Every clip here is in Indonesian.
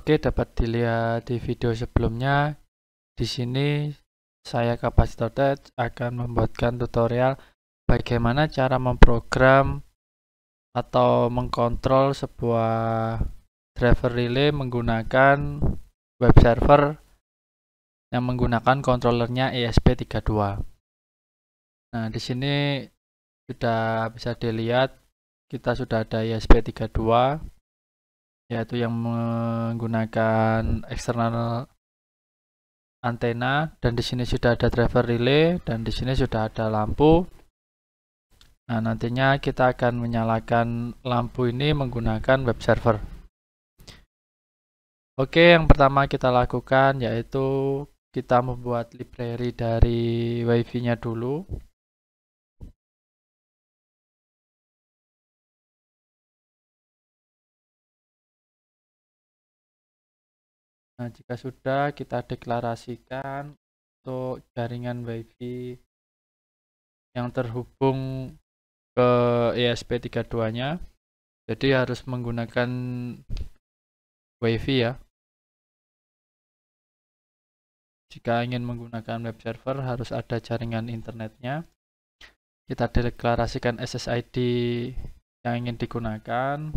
Oke, dapat dilihat di video sebelumnya. Di sini saya Kapasitor Tech akan membuatkan tutorial bagaimana cara memprogram atau mengkontrol sebuah driver relay menggunakan web server yang menggunakan kontrolernya ESP32. Nah, di sini sudah bisa dilihat kita sudah ada ESP32, yaitu yang menggunakan eksternal antena, dan di sini sudah ada driver relay, dan di sini sudah ada lampu. Nah, nantinya kita akan menyalakan lampu ini menggunakan web server. Oke, yang pertama kita lakukan yaitu kita membuat library dari WiFi-nya dulu. Nah, jika sudah, kita deklarasikan untuk jaringan WiFi yang terhubung ke ESP32-nya. Jadi harus menggunakan WiFi ya. Jika ingin menggunakan web server harus ada jaringan internetnya. Kita deklarasikan SSID yang ingin digunakan.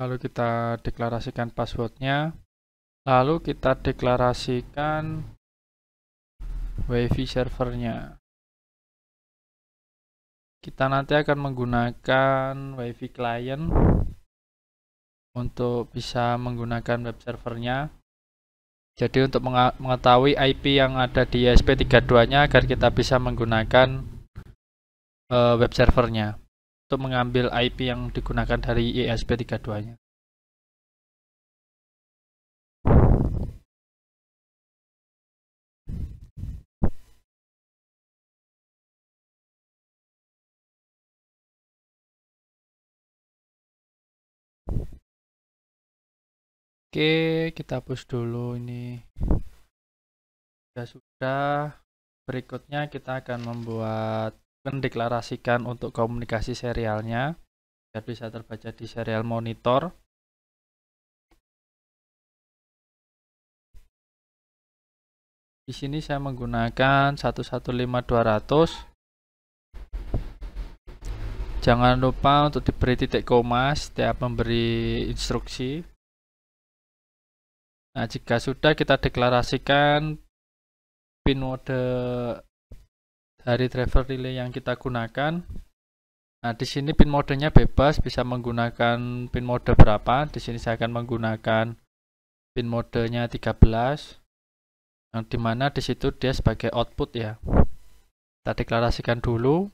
Lalu kita deklarasikan passwordnya. Lalu kita deklarasikan WiFi servernya. Kita nanti akan menggunakan WiFi client untuk bisa menggunakan web servernya. Jadi untuk mengetahui IP yang ada di ESP32-nya agar kita bisa menggunakan web servernya untuk mengambil IP yang digunakan dari ESP32-nya. Oke, kita hapus dulu ini. Sudah, berikutnya kita akan mendeklarasikan untuk komunikasi serialnya biar bisa terbaca di serial monitor. Di sini saya menggunakan 115200. Jangan lupa untuk diberi titik koma setiap memberi instruksi. Nah, jika sudah, kita deklarasikan pin mode dari driver relay yang kita gunakan. Nah, di sini pin modenya bebas, bisa menggunakan pin mode berapa. Di sini saya akan menggunakan pin modenya 13. Yang dimana di situ dia sebagai output ya. Kita deklarasikan dulu.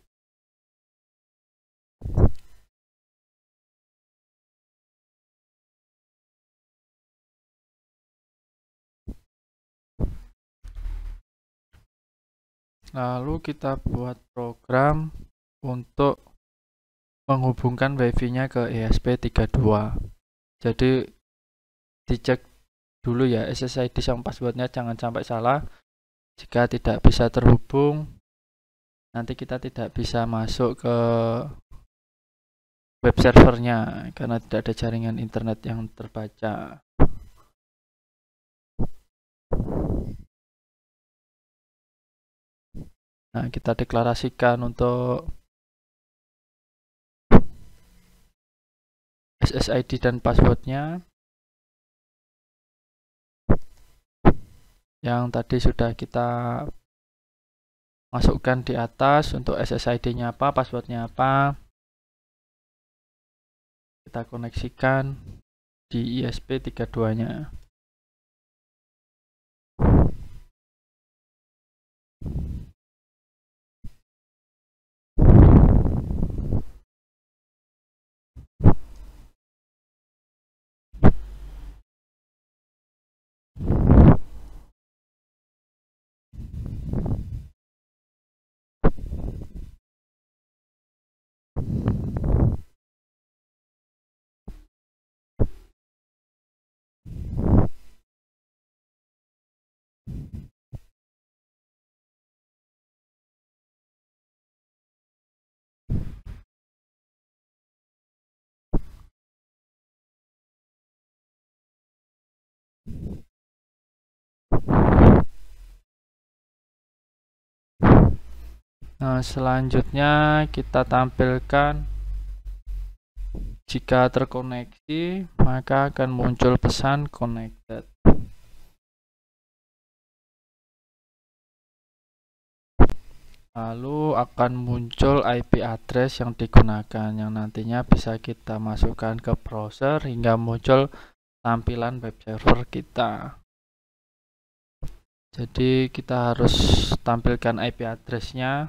Lalu kita buat program untuk menghubungkan WiFi-nya ke ESP32. Jadi dicek dulu ya SSID sama passwordnya, jangan sampai salah. Jika tidak bisa terhubung, nanti kita tidak bisa masuk ke web servernya karena tidak ada jaringan internet yang terbaca. Nah, kita deklarasikan untuk SSID dan passwordnya yang tadi sudah kita masukkan di atas. Untuk SSID-nya apa, passwordnya apa, kita koneksikan di ESP32-nya. Nah, selanjutnya kita tampilkan jika terkoneksi, maka akan muncul pesan connected. Lalu akan muncul IP address yang digunakan, yang nantinya bisa kita masukkan ke browser hingga muncul tampilan web server kita. Jadi kita harus tampilkan IP address-nya.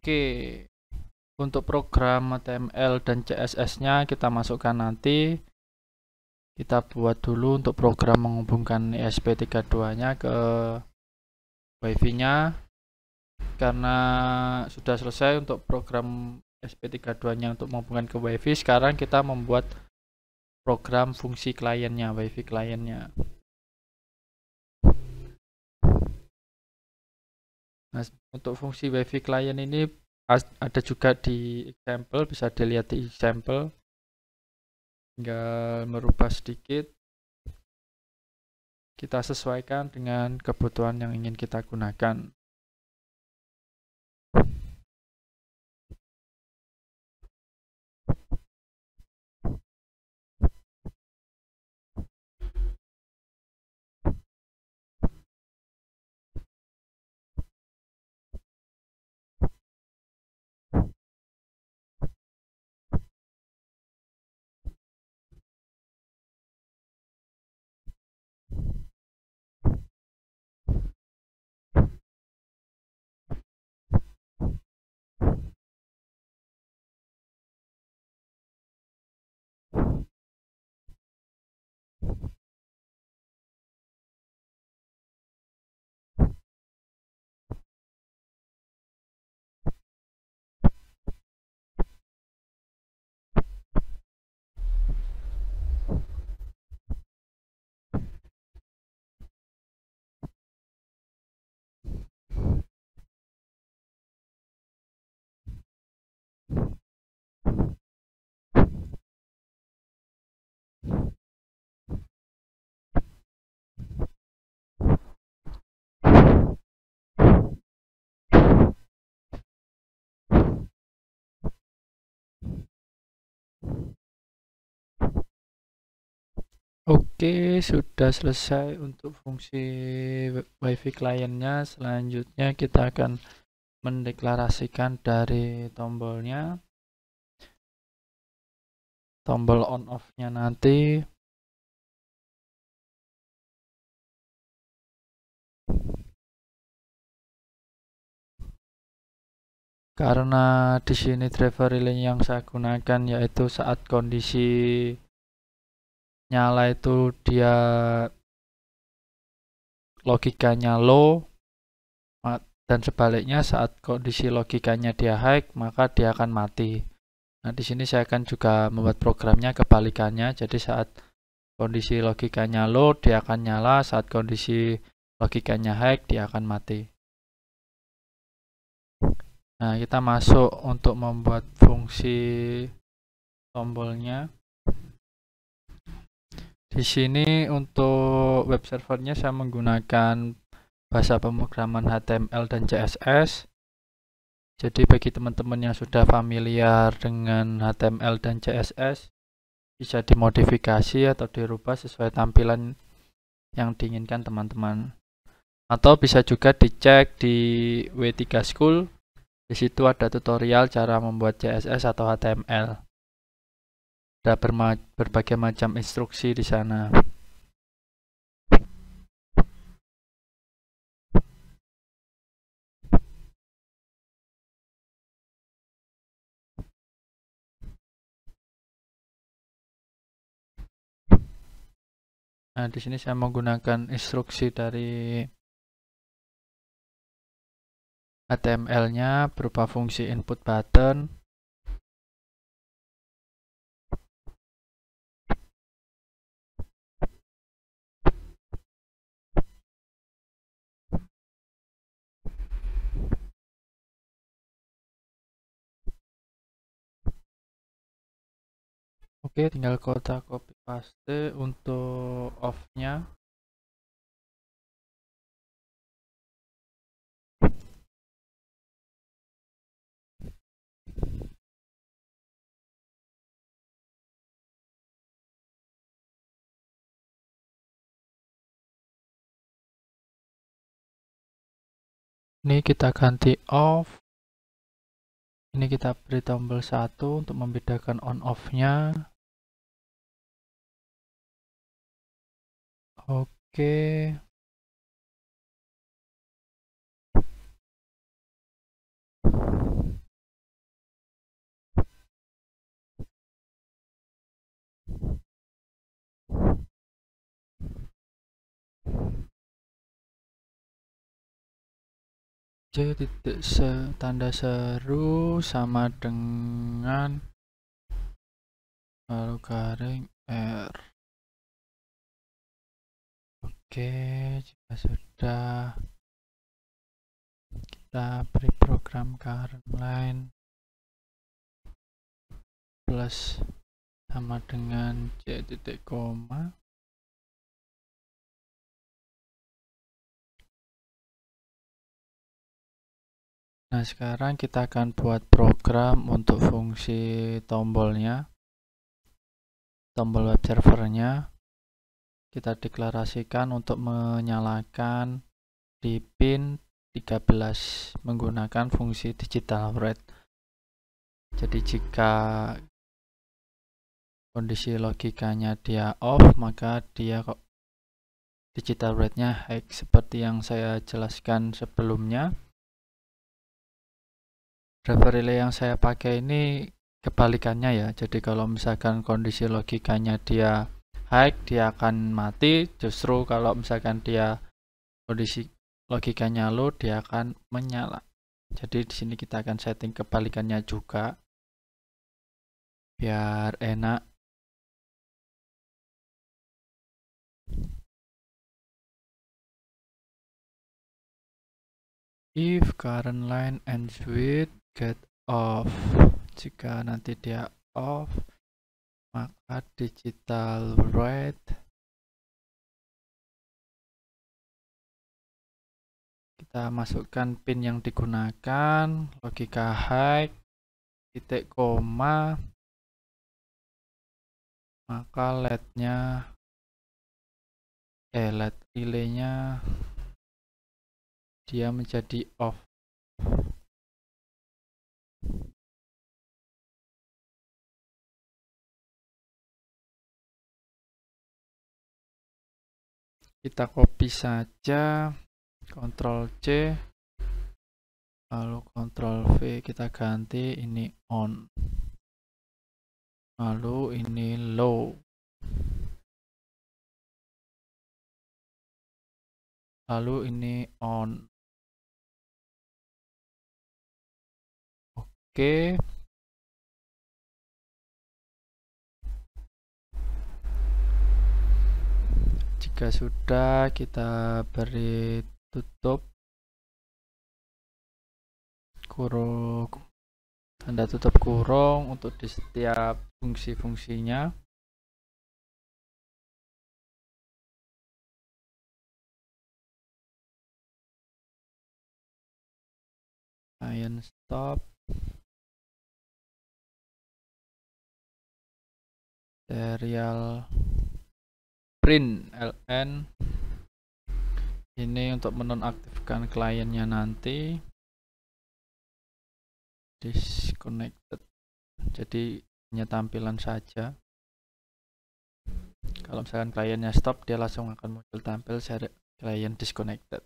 Oke, untuk program HTML dan CSS-nya kita masukkan nanti. Kita buat dulu untuk program menghubungkan ESP32-nya ke WiFi-nya. Karena sudah selesai untuk program ESP32-nya untuk menghubungkan ke WiFi, sekarang kita membuat program fungsi kliennya, WiFi kliennya. Nah, untuk fungsi WiFi klien ini ada juga di example, bisa dilihat di example. Tinggal merubah sedikit, kita sesuaikan dengan kebutuhan yang ingin kita gunakan. Oke, sudah selesai untuk fungsi WiFi kliennya. Selanjutnya kita akan mendeklarasikan dari tombolnya, tombol on off-nya nanti. Karena di sini driver relay yang saya gunakan yaitu saat kondisi nyala itu dia logikanya low, dan sebaliknya saat kondisi logikanya dia high maka dia akan mati. Nah, di sini saya akan juga membuat programnya kebalikannya. Jadi saat kondisi logikanya low dia akan nyala, saat kondisi logikanya high dia akan mati. Nah, kita masuk untuk membuat fungsi tombolnya. Di sini untuk web servernya saya menggunakan bahasa pemrograman HTML dan CSS. Jadi bagi teman-teman yang sudah familiar dengan HTML dan CSS, bisa dimodifikasi atau dirubah sesuai tampilan yang diinginkan teman-teman. Atau bisa juga dicek di W3 School. Di situ ada tutorial cara membuat CSS atau HTML. Ada berbagai macam instruksi di sana. Nah, di sini saya menggunakan instruksi dari HTML-nya berupa fungsi input button. Oke, tinggal kita copy paste untuk off-nya. Ini kita ganti off. Ini kita beri tombol 1 untuk membedakan on off-nya. Oke. Titik tanda seru sama dengan lalu garing R. Oke, jika sudah, kita beri program current line plus sama dengan J titik koma. Nah, sekarang kita akan buat program untuk fungsi tombolnya, tombol web servernya. Kita deklarasikan untuk menyalakan di pin 13 menggunakan fungsi digital write. Jadi jika kondisi logikanya dia off, maka dia kok digital write-nya high, seperti yang saya jelaskan sebelumnya. Driver relay yang saya pakai ini kebalikannya ya. Jadi kalau misalkan kondisi logikanya dia high, dia akan mati. Justru kalau misalkan dia kondisi logikanya low, dia akan menyala. Jadi di sini kita akan setting kebalikannya juga biar enak. If current line ends with get off, jika nanti dia off, maka digital write kita masukkan pin yang digunakan, logika high, titik koma, maka LED-nya LED relay-nya dia menjadi off. Kita copy saja, Ctrl C, lalu Ctrl V, kita ganti ini on, lalu ini low, lalu ini on. Oke. Jika sudah, kita beri tutup kurung, tanda tutup kurung untuk di setiap fungsi-fungsinya. Client stop, serial print ln, ini untuk menonaktifkan kliennya nanti. Disconnected, jadi hanya tampilan saja. Kalau misalkan kliennya stop, dia langsung akan muncul tampil client disconnected.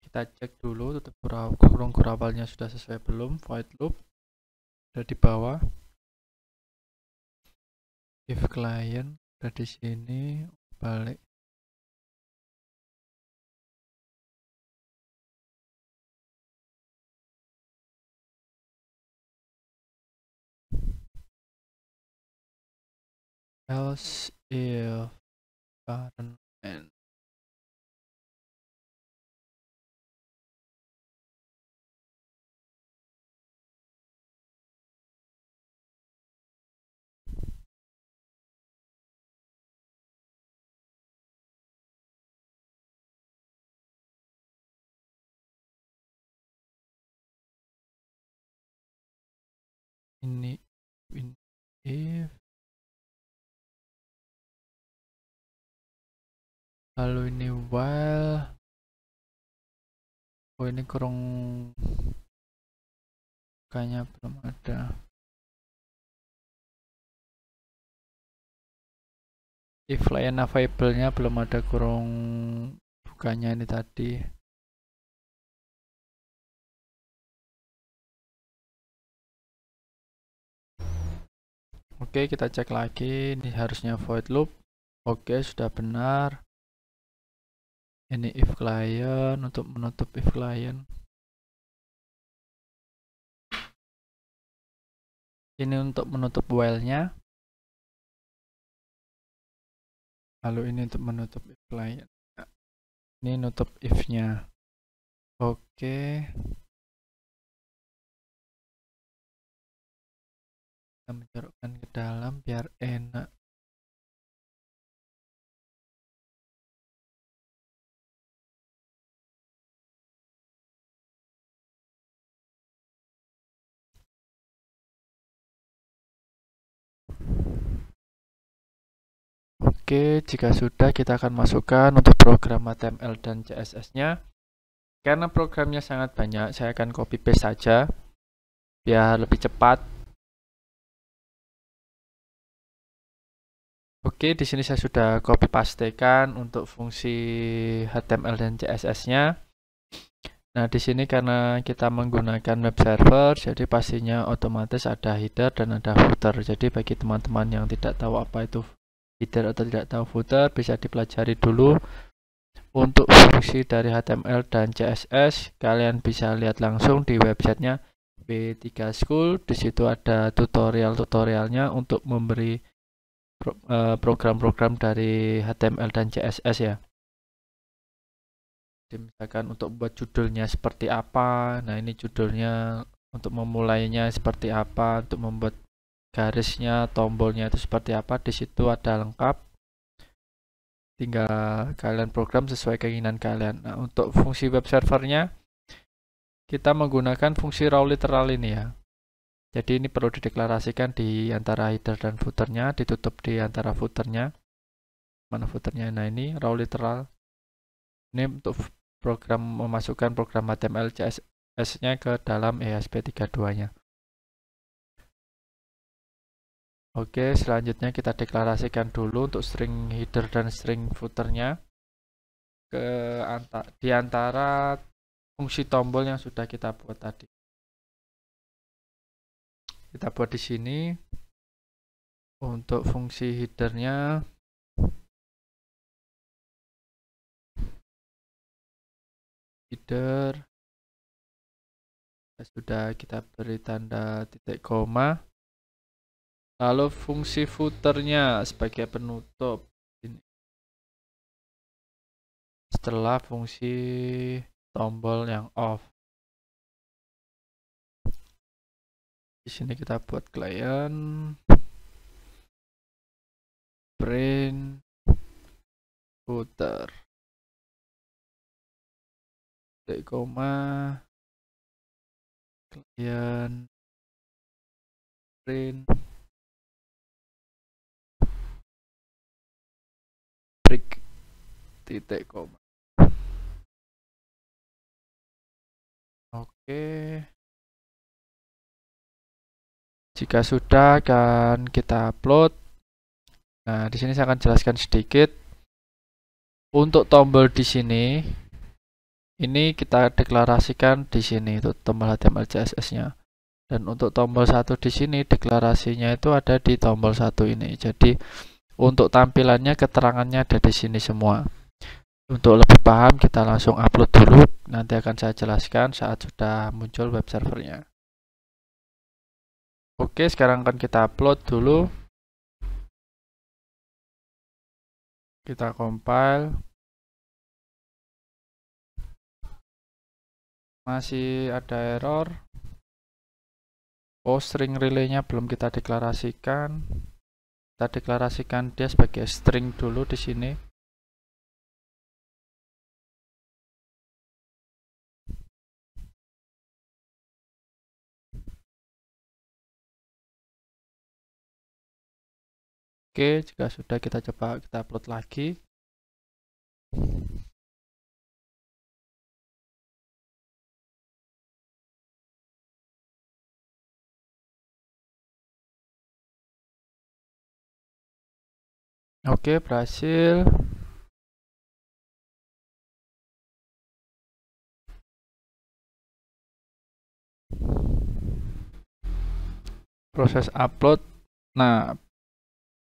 Kita cek dulu tutup kurung kurabelnya sudah sesuai belum, void loop. ada di bawah. If client ada di sini, balik. Else if current and ini if, lalu ini while. Oh, ini kurang, kayaknya belum ada. If client available-nya belum ada, kurang bukannya ini tadi. Oke, kita cek lagi. Ini harusnya void loop. Oke, sudah benar. Ini if client untuk menutup if client. Ini untuk menutup while-nya. Lalu ini untuk menutup if client. Ini nutup if-nya. Oke. Kita mencorokkan ke dalam biar enak. Oke, jika sudah kita akan masukkan untuk program HTML dan CSS-nya. Karena programnya sangat banyak, saya akan copy paste saja biar lebih cepat. Oke, di sini saya sudah copy pastekan untuk fungsi HTML dan CSS-nya. Nah, di sini karena kita menggunakan web server, jadi pastinya otomatis ada header dan ada footer. Jadi bagi teman-teman yang tidak tahu apa itu header atau tidak tahu footer, bisa dipelajari dulu. Untuk fungsi dari HTML dan CSS, kalian bisa lihat langsung di websitenya B3 School. Di situ ada tutorial-tutorialnya untuk memberi program-program dari HTML dan CSS ya. Jadi misalkan untuk buat judulnya seperti apa, nah ini judulnya, untuk memulainya seperti apa, untuk membuat garisnya, tombolnya itu seperti apa, di situ ada lengkap. Tinggal kalian program sesuai keinginan kalian. Nah, untuk fungsi web servernya, kita menggunakan fungsi raw literal ini ya. Jadi ini perlu dideklarasikan di antara header dan footernya, ditutup di antara footernya. Mana footernya? Nah ini raw literal. Ini untuk program memasukkan program HTML CSS-nya ke dalam ESP32-nya. Oke, selanjutnya kita deklarasikan dulu untuk string header dan string footernya di antara fungsi tombol yang sudah kita buat tadi. Kita buat di sini untuk fungsi headernya. Header sudah kita beri tanda titik koma. Lalu fungsi footernya sebagai penutup ini. Setelah fungsi tombol yang off. Di sini kita buat client print footer titik koma client print break titik koma. Oke. Jika sudah akan kita upload. Nah, di sini saya akan jelaskan sedikit. Untuk tombol di sini, ini kita deklarasikan di sini itu tombol HTML CSS-nya. Dan untuk tombol 1 di sini deklarasinya itu ada di tombol 1 ini. Jadi untuk tampilannya, keterangannya ada di sini semua. Untuk lebih paham kita langsung upload dulu. Nanti akan saya jelaskan saat sudah muncul web servernya. Oke, sekarang akan kita upload dulu. Kita compile. Masih ada error. Oh, string relay-nya belum kita deklarasikan. Kita deklarasikan dia sebagai string dulu di sini. Oke, jika sudah kita coba kita upload lagi. Oke, berhasil. Proses upload. Nah,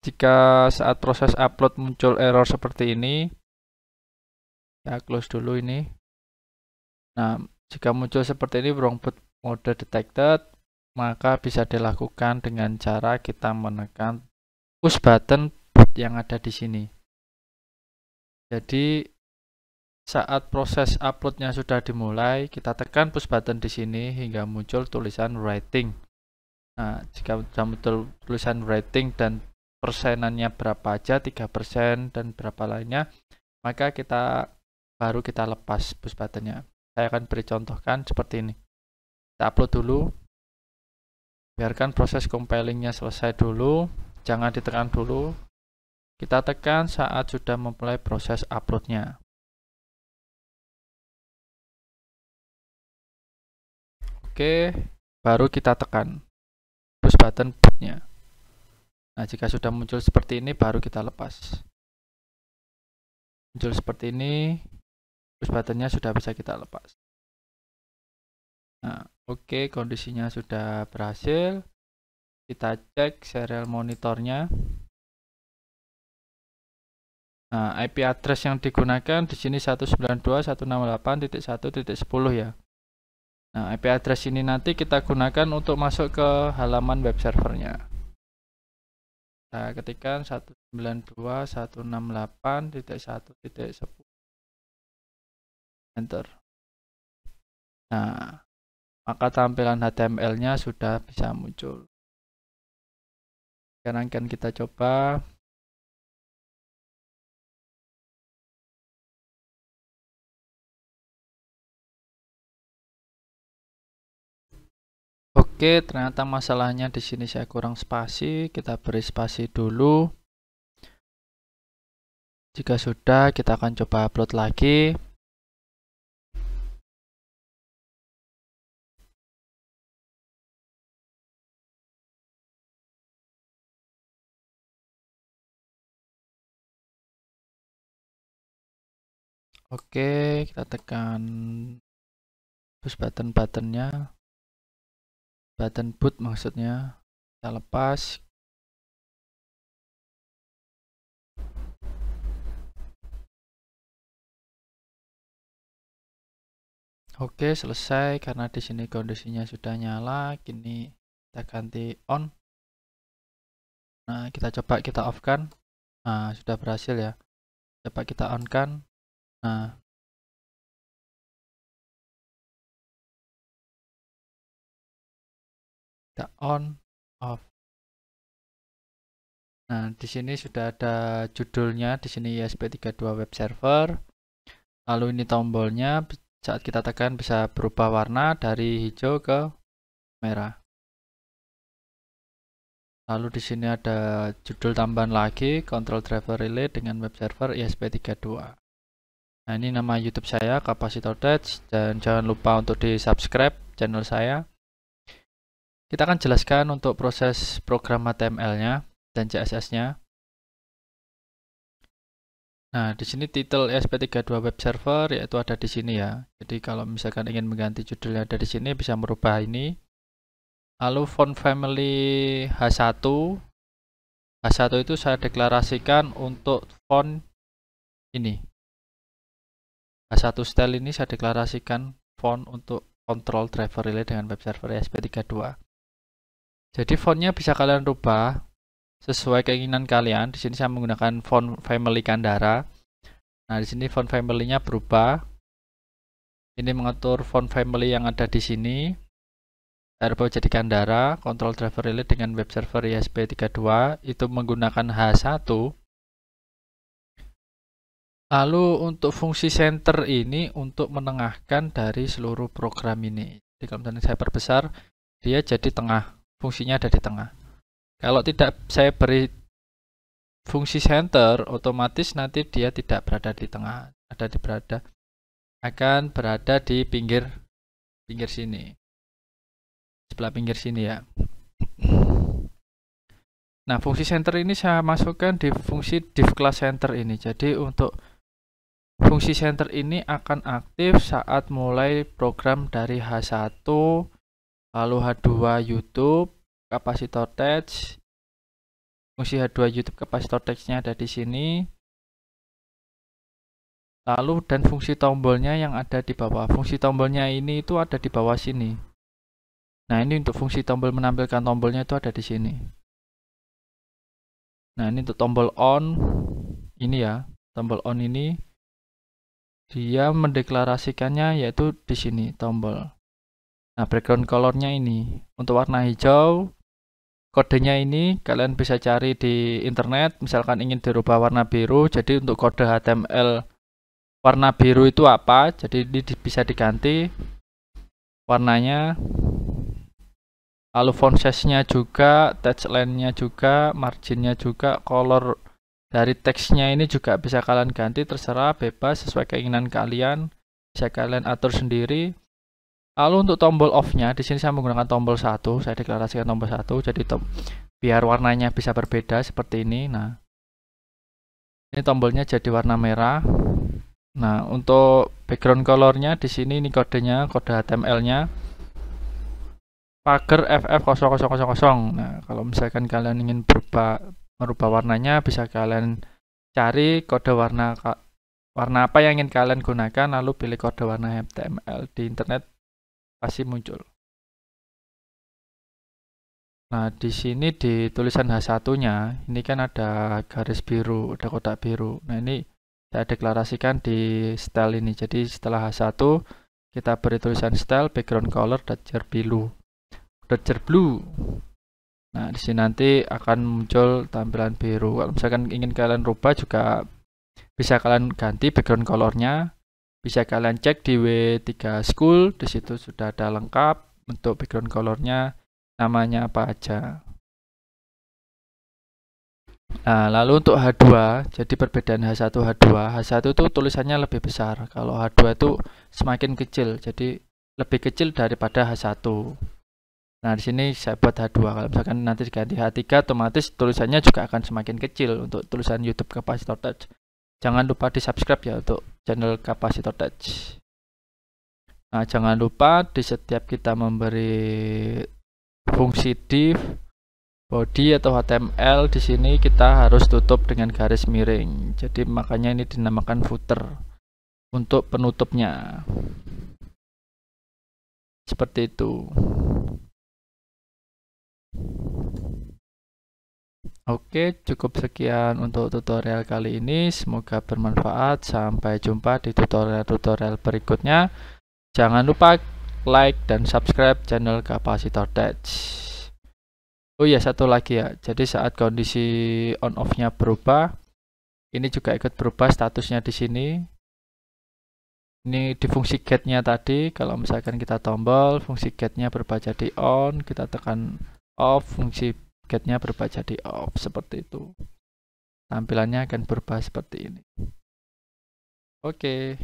jika saat proses upload muncul error seperti ini, ya close dulu ini. Nah, jika muncul seperti ini wrong boot mode detected, maka bisa dilakukan dengan cara kita menekan push button boot yang ada di sini. Jadi saat proses uploadnya sudah dimulai, kita tekan push button di sini hingga muncul tulisan writing. Nah, jika sudah muncul tulisan writing dan persenannya berapa aja, 3% dan berapa lainnya, maka baru kita lepas push buttonnya. Saya akan beri contohkan seperti ini. Kita upload dulu. Biarkan proses compilingnya selesai dulu. Jangan ditekan dulu. Kita tekan saat sudah memulai proses uploadnya. Oke, baru kita tekan push button bootnya. Nah, jika sudah muncul seperti ini, baru kita lepas. Muncul seperti ini, push buttonnya sudah bisa kita lepas. Nah, oke, kondisinya sudah berhasil. Kita cek serial monitornya. Nah, IP address yang digunakan di sini 192.168.1.10 ya. Nah, IP address ini nanti kita gunakan untuk masuk ke halaman web servernya. Nah, ketikkan 192.168.1.10. Enter. Nah, maka tampilan HTML-nya sudah bisa muncul. Sekarang kan kita coba. Oke, ternyata masalahnya di sini saya kurang spasi. Kita beri spasi dulu. Jika sudah, kita akan coba upload lagi. Oke, kita tekan push button-buttonnya. Button boot maksudnya. Kita lepas. Oke, selesai karena di sini kondisinya sudah nyala. Kini kita ganti on. Nah, kita coba kita off kan. Nah, sudah berhasil ya. Coba kita on kan. Nah, kita on, off. Nah, di sini sudah ada judulnya. Di sini ISP32 web server. Lalu ini tombolnya. Saat kita tekan bisa berubah warna dari hijau ke merah. Lalu di sini ada judul tambahan lagi, Control Driver Relay dengan web server ISP32. Nah, ini nama YouTube saya, Kapasitor Tech, dan jangan lupa untuk di-subscribe channel saya. Kita akan jelaskan untuk proses program HTML-nya dan CSS-nya. Nah, di sini titel ISP32 web server yaitu ada di sini ya. Jadi kalau misalkan ingin mengganti judulnya ada di sini, bisa merubah ini. Lalu font family H1 itu saya deklarasikan untuk font ini. H1 style ini saya deklarasikan font untuk control driver relay dengan web server ESP32. Jadi fontnya bisa kalian rubah sesuai keinginan kalian. Di sini saya menggunakan font family Kandara. Nah, di sini font family-nya berubah. Ini mengatur font family yang ada di sini. Saya rubah jadi Kandara, control driver relay dengan web server ESP32 itu menggunakan H1. Lalu untuk fungsi center ini untuk menengahkan dari seluruh program ini. Jadi kalau misalnya saya perbesar, dia jadi tengah, fungsinya ada di tengah. Kalau tidak saya beri fungsi center, otomatis nanti dia tidak berada di tengah, akan berada di pinggir sini, sebelah pinggir sini ya. Nah, fungsi center ini saya masukkan di fungsi div class center ini. Jadi untuk fungsi center ini akan aktif saat mulai program dari H1, lalu H2 YouTube, kapasitor touch. Fungsi H2 YouTube kapasitor touch-nya ada di sini. Lalu dan fungsi tombolnya yang ada di bawah. Fungsi tombolnya ini itu ada di bawah sini. Nah, ini untuk fungsi tombol menampilkan tombolnya itu ada di sini. Nah, ini untuk tombol on. Ini ya, tombol on ini dia mendeklarasikannya yaitu di sini tombol. Nah, background colornya ini untuk warna hijau. Kodenya ini kalian bisa cari di internet. Misalkan ingin dirubah warna biru, jadi untuk kode HTML warna biru itu apa? Jadi ini bisa diganti warnanya. Lalu font size-nya juga, text line-nya juga, margin-nya juga, color dari teksnya ini juga bisa kalian ganti, terserah, bebas sesuai keinginan kalian. Bisa kalian atur sendiri. Lalu untuk tombol off-nya, di sini saya menggunakan tombol 1, saya deklarasikan tombol 1, jadi biar warnanya bisa berbeda seperti ini. Nah, ini tombolnya jadi warna merah. Nah, untuk background color-nya di sini ini kodenya, kode HTML-nya pagar FF0000. Nah, kalau misalkan kalian ingin merubah warnanya, bisa kalian cari kode warna apa yang ingin kalian gunakan, lalu pilih kode warna HTML di internet. Pasti muncul. Nah, di sini di tulisan H1-nya, ini kan ada garis biru, ada kotak biru. Nah, ini saya deklarasikan di style ini. Jadi setelah H1, kita beri tulisan style background color blue. Nah, di sini nanti akan muncul tampilan biru. Kalau misalkan ingin kalian rubah juga bisa kalian ganti background colornya. Bisa kalian cek di W3 School, di situ sudah ada lengkap untuk background colornya, namanya apa aja. Nah, lalu untuk H2, jadi perbedaan H1 H2 itu tulisannya lebih besar. Kalau H2 itu semakin kecil, jadi lebih kecil daripada H1. Nah, di sini saya buat H2. Kalau misalkan nanti diganti H3, otomatis tulisannya juga akan semakin kecil untuk tulisan YouTube kapasitor touch. Jangan lupa di subscribe ya untuk channel kapasitor touch. Nah, jangan lupa di setiap kita memberi fungsi div, body atau HTML, di sini kita harus tutup dengan garis miring. Jadi makanya ini dinamakan footer untuk penutupnya. Seperti itu. Oke, cukup sekian untuk tutorial kali ini. Semoga bermanfaat. Sampai jumpa di tutorial-tutorial berikutnya. Jangan lupa like dan subscribe channel kapasitor touch. Oh iya, satu lagi ya. Jadi saat kondisi on off-nya berubah, ini juga ikut berubah statusnya di sini. Ini di fungsi get-nya tadi. Kalau misalkan kita tombol, fungsi get-nya berubah jadi on, kita tekan off, fungsi get-nya berubah jadi off, seperti itu. Tampilannya akan berubah seperti ini. Oke.